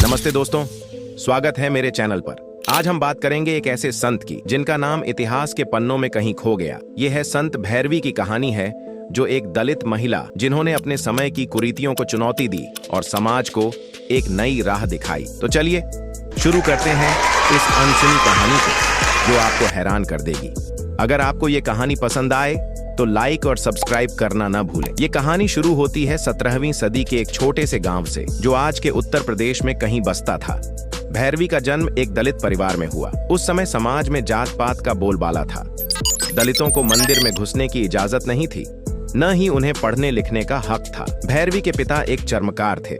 नमस्ते दोस्तों, स्वागत है मेरे चैनल पर। आज हम बात करेंगे एक ऐसे संत की जिनका नाम इतिहास के पन्नों में कहीं खो गया। ये है संत भैरवी की कहानी है, जो एक दलित महिला जिन्होंने अपने समय की कुरीतियों को चुनौती दी और समाज को एक नई राह दिखाई। तो चलिए शुरू करते हैं इस अनसुनी कहानी को, जो आपको हैरान कर देगी। अगर आपको ये कहानी पसंद आए तो लाइक और सब्सक्राइब करना ना भूलें। ये कहानी शुरू होती है 17वीं सदी के एक छोटे से गांव से, जो आज के उत्तर प्रदेश में कहीं बसता था। भैरवी का जन्म एक दलित परिवार में हुआ। उस समय समाज में जात पात का बोलबाला था। दलितों को मंदिर में घुसने की इजाजत नहीं थी, न ही उन्हें पढ़ने लिखने का हक था। भैरवी के पिता एक चर्मकार थे,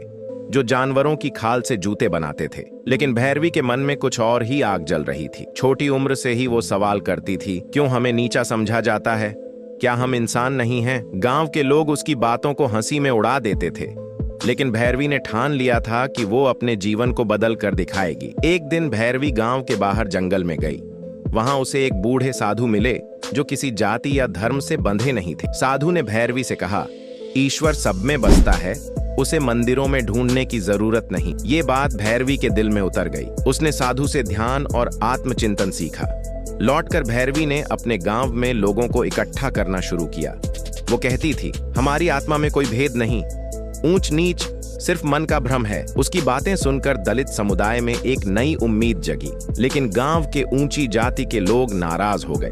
जो जानवरों की खाल से जूते बनाते थे। लेकिन भैरवी के मन में कुछ और ही आग जल रही थी। छोटी उम्र से ही वो सवाल करती थी, क्यों हमें नीचा समझा जाता है? क्या हम इंसान नहीं हैं? गांव के लोग उसकी बातों को हंसी में उड़ा देते थे, लेकिन भैरवी ने ठान लिया था कि वो अपने जीवन को बदल कर दिखाएगी। एक दिन भैरवी गांव के बाहर जंगल में गई। वहां उसे एक बूढ़े साधु मिले, जो किसी जाति या धर्म से बंधे नहीं थे। साधु ने भैरवी से कहा, ईश्वर सब में बसता है, उसे मंदिरों में ढूंढने की जरूरत नहीं। ये बात भैरवी के दिल में उतर गई। उसने साधु से ध्यान और आत्मचिंतन सीखा। लौटकर भैरवी ने अपने गांव में लोगों को इकट्ठा करना शुरू किया। वो कहती थी, हमारी आत्मा में कोई भेद नहीं, ऊंच नीच सिर्फ मन का भ्रम है। उसकी बातें सुनकर दलित समुदाय में एक नई उम्मीद जगी। लेकिन गांव के ऊंची जाति के लोग नाराज हो गए।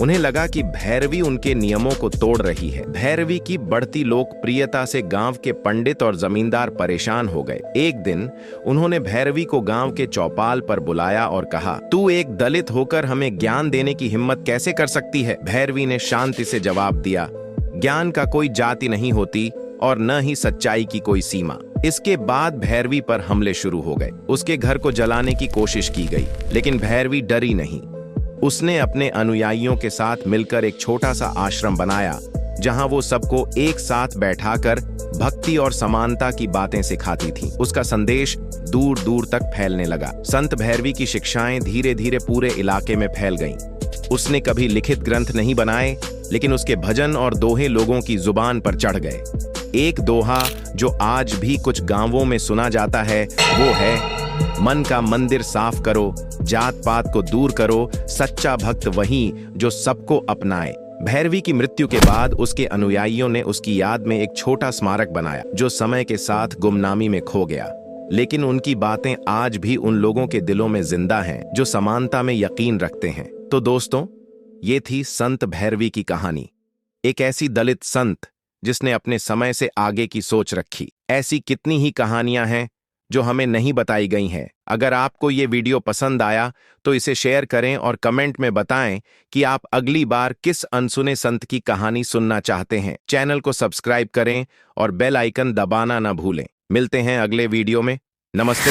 उन्हें लगा कि भैरवी उनके नियमों को तोड़ रही है। भैरवी की बढ़ती लोकप्रियता से गांव के पंडित और जमींदार परेशान हो गए। एक दिन उन्होंने भैरवी को गांव के चौपाल पर बुलाया और कहा, तू एक दलित होकर हमें ज्ञान देने की हिम्मत कैसे कर सकती है? भैरवी ने शांति से जवाब दिया, ज्ञान का कोई जाति नहीं होती और न ही सच्चाई की कोई सीमा। इसके बाद भैरवी पर हमले शुरू हो गए। उसके घर को जलाने की कोशिश की गई, लेकिन भैरवी डरी नहीं। उसने अपने अनुयायियों के साथ मिलकर एक छोटा सा आश्रम बनाया, जहां वो सबको एक साथ बैठाकर भक्ति और समानता की बातें सिखाती थी। उसका संदेश दूर दूर तक फैलने लगा। संत भैरवी की शिक्षाएं धीरे धीरे पूरे इलाके में फैल गईं। उसने कभी लिखित ग्रंथ नहीं बनाए, लेकिन उसके भजन और दोहे लोगों की जुबान पर चढ़ गए। एक दोहा जो आज भी कुछ गांवों में सुना जाता है, वो है, मन का मंदिर साफ करो, जात पात को दूर करो, सच्चा भक्त वही जो सबको अपनाए। भैरवी की मृत्यु के बाद उसके अनुयायियों ने उसकी याद में एक छोटा स्मारक बनाया, जो समय के साथ गुमनामी में खो गया। लेकिन उनकी बातें आज भी उन लोगों के दिलों में जिंदा हैं, जो समानता में यकीन रखते हैं। तो दोस्तों, ये थी संत भैरवी की कहानी। एक ऐसी दलित संत जिसने अपने समय से आगे की सोच रखी। ऐसी कितनी ही कहानियां हैं जो हमें नहीं बताई गई हैं। अगर आपको ये वीडियो पसंद आया तो इसे शेयर करें और कमेंट में बताएं कि आप अगली बार किस अनसुने संत की कहानी सुनना चाहते हैं। चैनल को सब्सक्राइब करें और बेल आइकन दबाना ना भूलें। मिलते हैं अगले वीडियो में। नमस्ते।